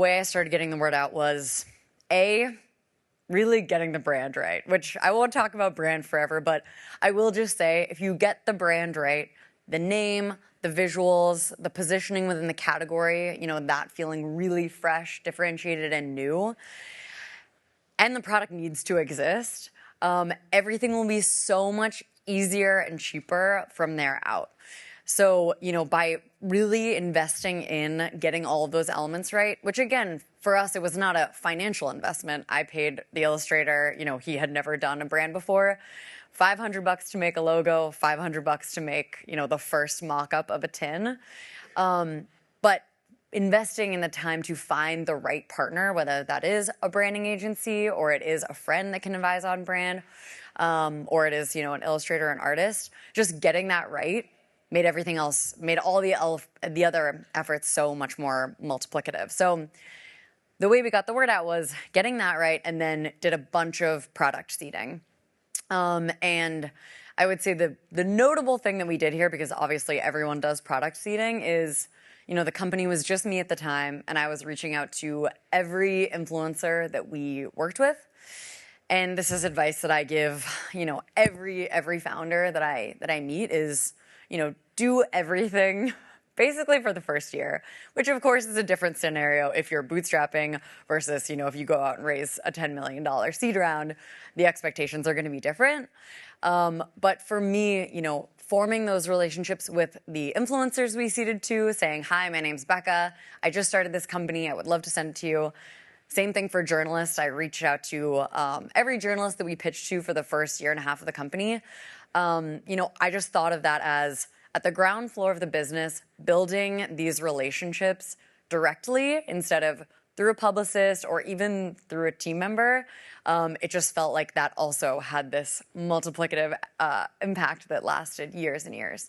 way I started getting the word out was really getting the brand right, which I won't talk about brand forever, but I will just say if you get the brand right, the name, the visuals, the positioning within the category, that feeling really fresh, differentiated, and new, and the product needs to exist, everything will be so much easier and cheaper from there out. So, by really investing in getting all of those elements right, which again, for us, it was not a financial investment. I paid the illustrator, he had never done a brand before, $500 to make a logo, $500 to make, the first mock-up of a tin. But investing in the time to find the right partner, whether that is a branding agency or it is a friend that can advise on brand, or it is, an illustrator or an artist, just getting that right made everything else, made all the other efforts so much more multiplicative. So the way we got the word out was getting that right and then did a bunch of product seeding. And I would say the notable thing that we did here, because obviously everyone does product seeding, is, the company was just me at the time, and I was reaching out to every influencer that we worked with. And this is advice that I give, every founder that I meet is, do everything basically for the first year, which of course is a different scenario if you're bootstrapping versus, if you go out and raise a $10 million seed round, the expectations are going to be different. But for me, forming those relationships with the influencers we seeded to, saying, hi, my name's Becca. I just started this company. I would love to send it to you. Same thing for journalists. I reached out to every journalist that we pitched to for the first year and a half of the company. I just thought of that as at the ground floor of the business, building these relationships directly instead of through a publicist or even through a team member. It just felt like that also had this multiplicative impact that lasted years and years.